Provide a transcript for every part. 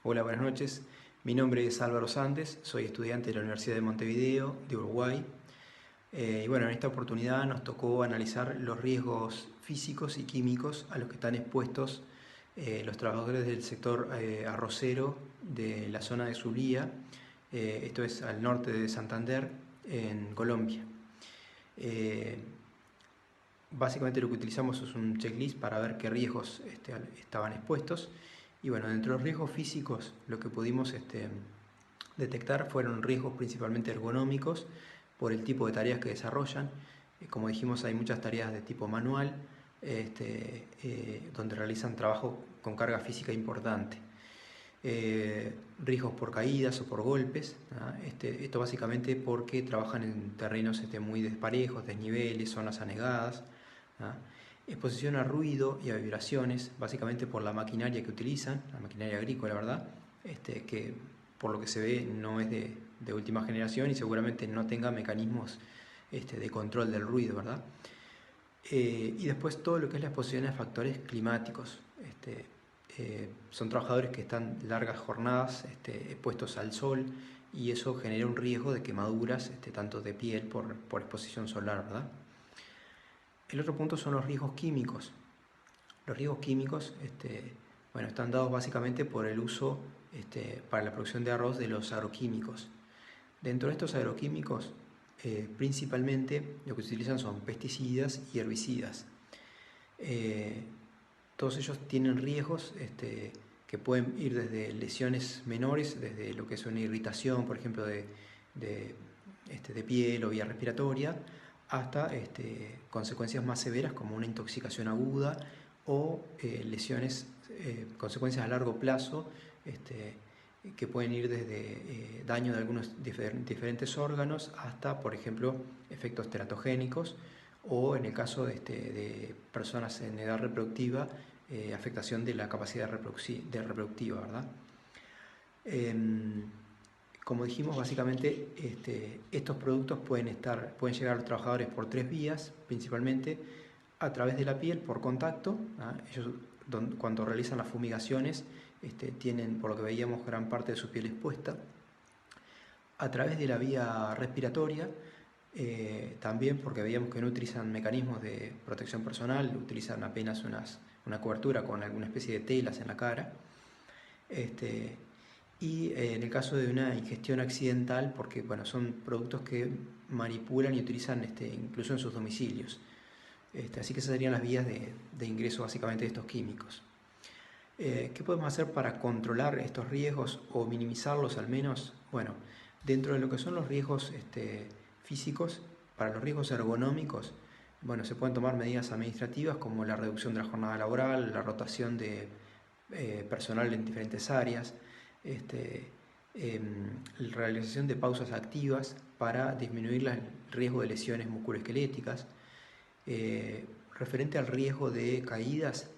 Hola, buenas noches. Mi nombre es Álvaro Sandes, soy estudiante de la Universidad de Montevideo, de Uruguay. Y bueno, en esta oportunidad nos tocó analizar los riesgos físicos y químicos a los que están expuestos los trabajadores del sector arrocero de la zona de Zulia, esto es al norte de Santander, en Colombia. Eh, Básicamente lo que utilizamos es un checklist para ver qué riesgos estaban expuestos. Y bueno, dentro de los riesgos físicos, lo que pudimos detectar fueron riesgos principalmente ergonómicos por el tipo de tareas que desarrollan. Como dijimos, hay muchas tareas de tipo manual, donde realizan trabajo con carga física importante. Riesgos por caídas o por golpes, ¿no? Esto básicamente porque trabajan en terrenos muy desparejos, desniveles, zonas anegadas, ¿no? Exposición a ruido y a vibraciones, básicamente por la maquinaria que utilizan, la maquinaria agrícola, ¿verdad? Que por lo que se ve no es de última generación y seguramente no tenga mecanismos de control del ruido, ¿verdad? Y después todo lo que es la exposición a factores climáticos. Son trabajadores que están largas jornadas expuestos al sol y eso genera un riesgo de quemaduras tanto de piel por exposición solar, ¿verdad? El otro punto son los riesgos químicos. Los riesgos químicos bueno, están dados básicamente por el uso para la producción de arroz de los agroquímicos. Dentro de estos agroquímicos, principalmente lo que se utilizan son pesticidas y herbicidas. Todos ellos tienen riesgos que pueden ir desde lesiones menores, desde lo que es una irritación, por ejemplo, de piel o vía respiratoria, hasta consecuencias más severas como una intoxicación aguda o lesiones, consecuencias a largo plazo, que pueden ir desde daño de algunos diferentes órganos hasta, por ejemplo, efectos teratogénicos o en el caso de personas en edad reproductiva, afectación de la capacidad reproductiva, ¿verdad? Como dijimos, básicamente estos productos pueden llegar a los trabajadores por tres vías, principalmente a través de la piel, por contacto. Ellos cuando realizan las fumigaciones tienen, por lo que veíamos, gran parte de su piel expuesta. A través de la vía respiratoria, también porque veíamos que no utilizan mecanismos de protección personal, utilizan apenas una cobertura con alguna especie de telas en la cara. Y en el caso de una ingestión accidental, porque bueno, son productos que manipulan y utilizan incluso en sus domicilios. Así que esas serían las vías de ingreso básicamente de estos químicos. ¿Qué podemos hacer para controlar estos riesgos o minimizarlos al menos? Bueno, dentro de lo que son los riesgos físicos, para los riesgos ergonómicos, bueno, se pueden tomar medidas administrativas como la reducción de la jornada laboral, la rotación de personal en diferentes áreas, la realización de pausas activas para disminuir el riesgo de lesiones musculoesqueléticas. Referente al riesgo de caídas,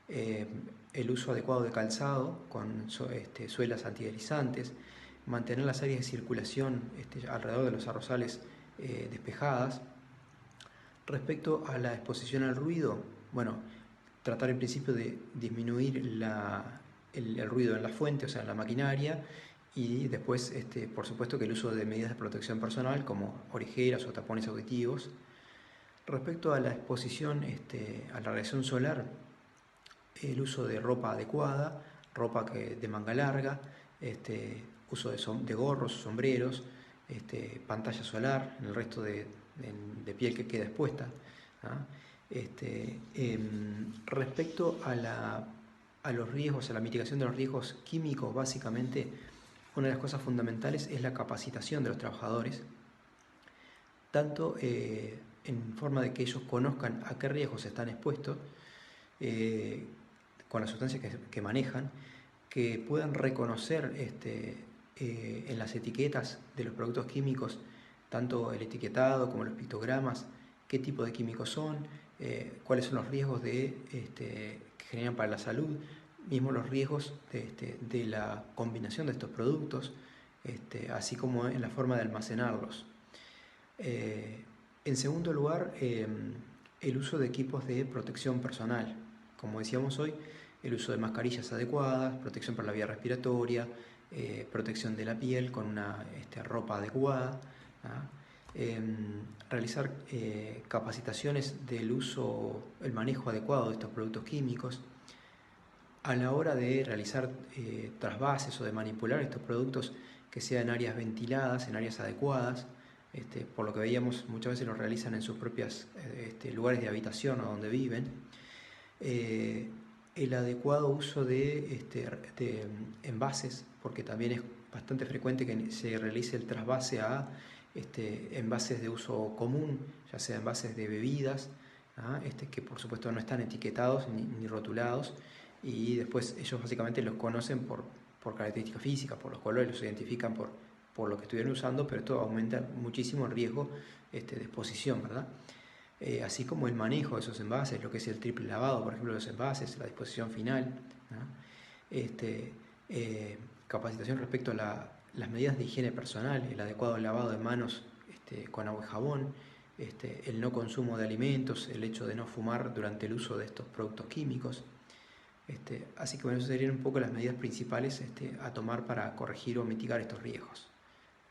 el uso adecuado de calzado con suelas antideslizantes, mantener las áreas de circulación alrededor de los arrozales despejadas. Respecto a la exposición al ruido, bueno, tratar en principio de disminuir el ruido en la fuente, o sea, en la maquinaria, y después, por supuesto, que el uso de medidas de protección personal como orejeras o tapones auditivos. Respecto a la exposición a la radiación solar, el uso de ropa adecuada, ropa de manga larga, uso de gorros, sombreros, pantalla solar en el resto de piel que queda expuesta. ¿Ah? Respecto a los riesgos, a la mitigación de los riesgos químicos, básicamente una de las cosas fundamentales es la capacitación de los trabajadores, tanto en forma de que ellos conozcan a qué riesgos están expuestos con las sustancias que manejan, que puedan reconocer en las etiquetas de los productos químicos, tanto el etiquetado como los pictogramas, qué tipo de químicos son, cuáles son los riesgos que generan para la salud, mismo los riesgos de la combinación de estos productos, así como en la forma de almacenarlos. En segundo lugar, el uso de equipos de protección personal. Como decíamos hoy, el uso de mascarillas adecuadas, protección para la vía respiratoria, protección de la piel con una ropa adecuada, realizar capacitaciones del uso, el manejo adecuado de estos productos químicos. A la hora de realizar trasvases o de manipular estos productos, que sea en áreas ventiladas, en áreas adecuadas. Por lo que veíamos, muchas veces lo realizan en sus propios lugares de habitación o donde viven. El adecuado uso de envases, porque también es bastante frecuente que se realice el trasvase a envases de uso común, ya sea envases de bebidas, que por supuesto no están etiquetados ni rotulados, y después ellos básicamente los conocen por características físicas, por los colores, los identifican por lo que estuvieron usando, pero esto aumenta muchísimo el riesgo de exposición, ¿verdad? Así como el manejo de esos envases, lo que es el triple lavado, por ejemplo, de los envases, la disposición final, capacitación respecto a las medidas de higiene personal, el adecuado lavado de manos con agua y jabón, el no consumo de alimentos, el hecho de no fumar durante el uso de estos productos químicos. Así que bueno, esas serían un poco las medidas principales a tomar para corregir o mitigar estos riesgos.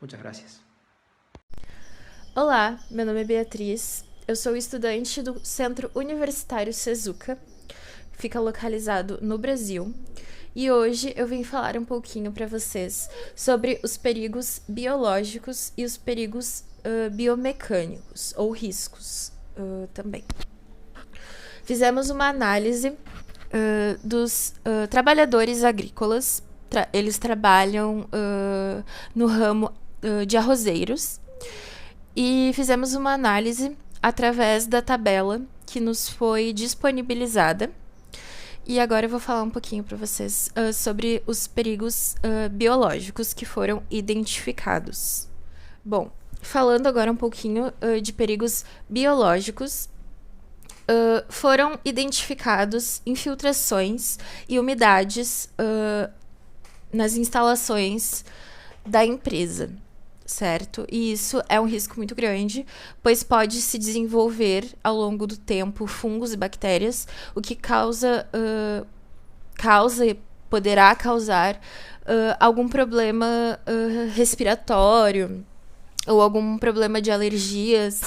Muchas gracias. Olá, meu nome é Beatriz, eu sou estudante do Centro Universitário Sezuca, fica localizado no Brasil, e hoje eu vim falar um pouquinho para vocês sobre os perigos biológicos e os perigos biomecânicos, ou riscos também. Fizemos uma análise dos trabalhadores agrícolas, eles trabalham no ramo de arrozeiros, e fizemos uma análise através da tabela que nos foi disponibilizada. E agora eu vou falar um pouquinho para vocês sobre os perigos biológicos que foram identificados. Bom, falando agora um pouquinho de perigos biológicos, foram identificados infiltrações e umidades nas instalações da empresa, certo? E isso é um risco muito grande, pois pode se desenvolver ao longo do tempo fungos e bactérias, o que poderá causar algum problema respiratório ou algum problema de alergias,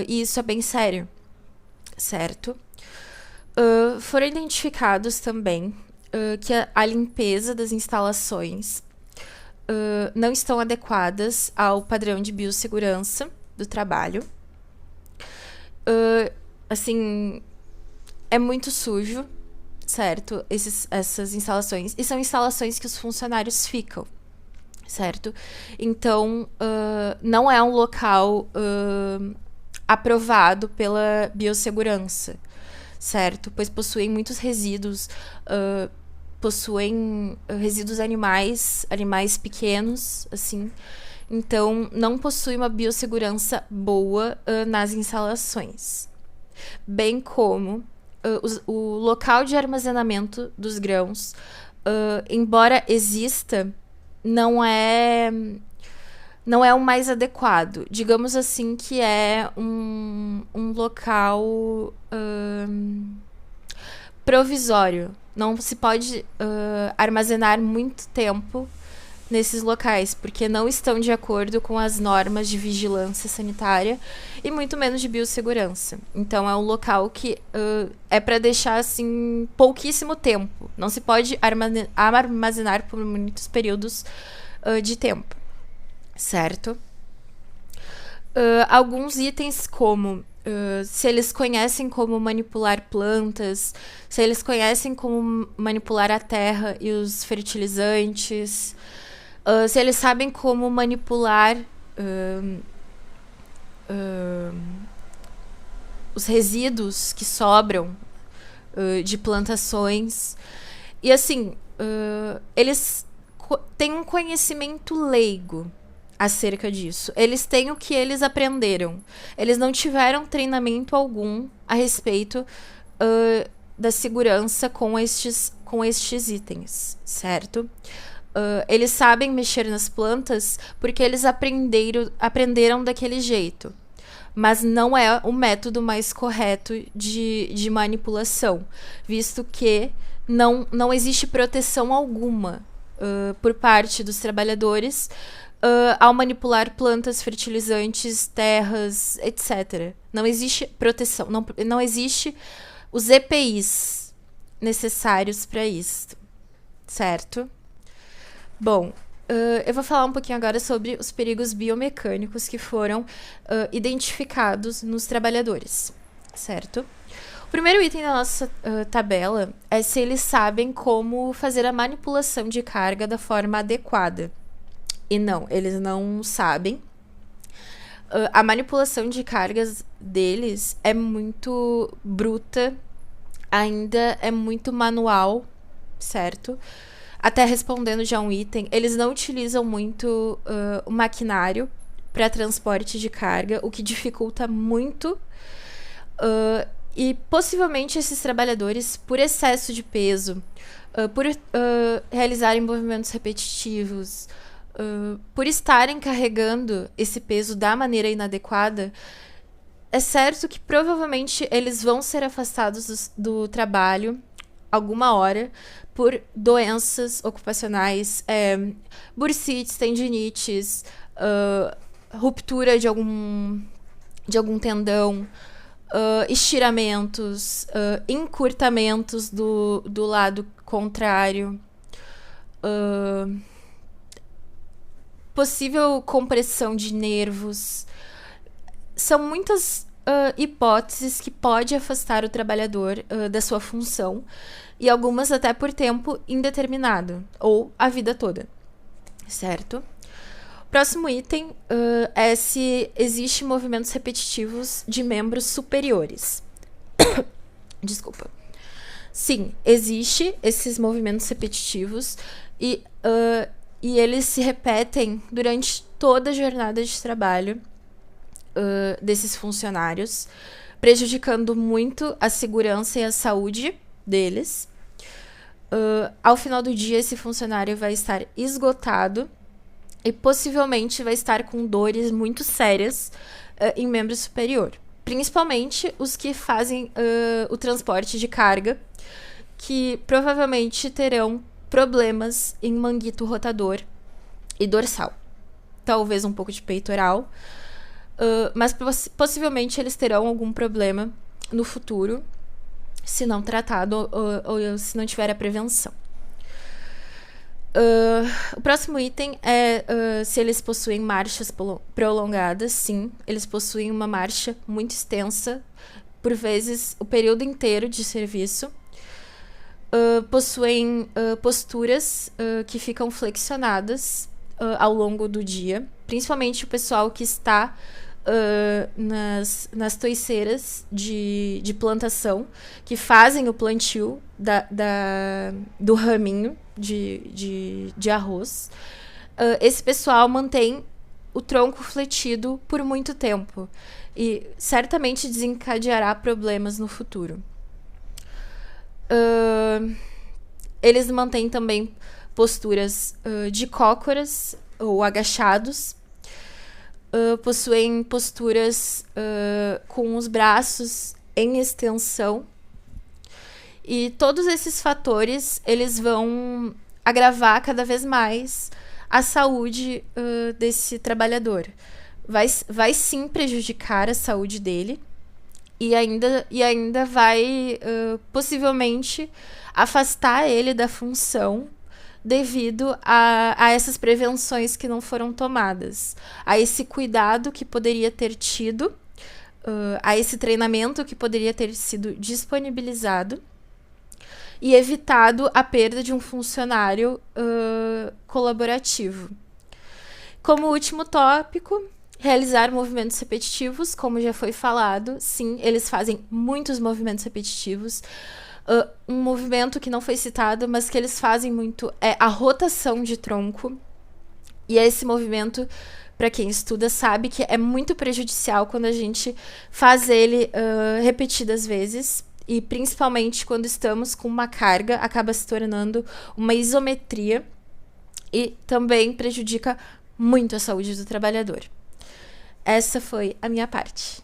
e isso é bem sério, certo? Foram identificados também que a limpeza das instalações não estão adequadas ao padrão de biossegurança do trabalho. Assim, é muito sujo, certo? Essas instalações. E são instalações que os funcionários ficam, certo? Então, não é um local aprovado pela biossegurança, certo? Pois possuem muitos resíduos, possuem resíduos animais pequenos, assim. Então, não possui uma biossegurança boa nas instalações. Bem como o local de armazenamento dos grãos, embora exista, não é o mais adequado. Digamos assim que é um local provisório. Não se pode armazenar muito tempo nesses locais, porque não estão de acordo com as normas de vigilância sanitária e muito menos de biossegurança. Então, é um local que é para deixar, assim, pouquíssimo tempo. Não se pode armazenar por muitos períodos de tempo, certo? Alguns itens como se eles conhecem como manipular plantas, se eles conhecem como manipular a terra e os fertilizantes, se eles sabem como manipular os resíduos que sobram de plantações. E assim, eles têm um conhecimento leigo acerca disso. Eles têm o que eles aprenderam. Eles não tiveram treinamento algum a respeito da segurança com estes itens, certo? Eles sabem mexer nas plantas porque eles aprenderam daquele jeito. Mas não é o método mais correto de manipulação, visto que não existe proteção alguma por parte dos trabalhadores ao manipular plantas, fertilizantes, terras, etc. Não existe proteção, não existe os EPIs necessários para isso, certo? Bom, eu vou falar um pouquinho agora sobre os perigos biomecânicos que foram identificados nos trabalhadores, certo? O primeiro item da nossa tabela é se eles sabem como fazer a manipulação de carga da forma adequada. E não, eles não sabem. A manipulação de cargas deles é muito bruta, ainda é muito manual, certo? Até respondendo já um item, eles não utilizam muito o maquinário para transporte de carga, o que dificulta muito. E possivelmente esses trabalhadores, por excesso de peso, por realizarem movimentos repetitivos, por estarem carregando esse peso da maneira inadequada, é certo que provavelmente eles vão ser afastados do trabalho alguma hora por doenças ocupacionais, bursites, tendinites, ruptura de algum tendão, estiramentos, encurtamentos do lado contrário, possível compressão de nervos. São muitas hipóteses que pode afastar o trabalhador da sua função, e algumas até por tempo indeterminado, ou a vida toda, certo? Próximo item é se existe movimentos repetitivos de membros superiores. Desculpa. Sim, existe esses movimentos repetitivos e eles se repetem durante toda a jornada de trabalho desses funcionários, prejudicando muito a segurança e a saúde deles. Ao final do dia, esse funcionário vai estar esgotado e possivelmente vai estar com dores muito sérias em membro superior. Principalmente os que fazem o transporte de carga, que provavelmente terão problemas em manguito rotador e dorsal. Talvez um pouco de peitoral, mas possivelmente eles terão algum problema no futuro, se não tratado ou se não tiver a prevenção. O próximo item é se eles possuem marchas prolongadas. Sim, eles possuem uma marcha muito extensa, por vezes o período inteiro de serviço. Possuem posturas que ficam flexionadas ao longo do dia, principalmente o pessoal que está nas toiceiras de plantação, que fazem o plantio do raminho de arroz. Esse pessoal mantém o tronco fletido por muito tempo e certamente desencadeará problemas no futuro. Eles mantêm também posturas de cócoras ou agachados. Possuem posturas com os braços em extensão. E todos esses fatores, eles vão agravar cada vez mais a saúde desse trabalhador. Vai sim prejudicar a saúde dele e ainda vai possivelmente afastar ele da função devido a essas prevenções que não foram tomadas, a esse cuidado que poderia ter tido, a esse treinamento que poderia ter sido disponibilizado e evitado a perda de um funcionário colaborativo. Como último tópico, realizar movimentos repetitivos, como já foi falado. Sim, eles fazem muitos movimentos repetitivos. Um movimento que não foi citado, mas que eles fazem muito, é a rotação de tronco. E esse movimento, para quem estuda, sabe que é muito prejudicial quando a gente faz ele repetidas vezes. E principalmente quando estamos com uma carga, acaba se tornando uma isometria e também prejudica muito a saúde do trabalhador. Essa foi a minha parte.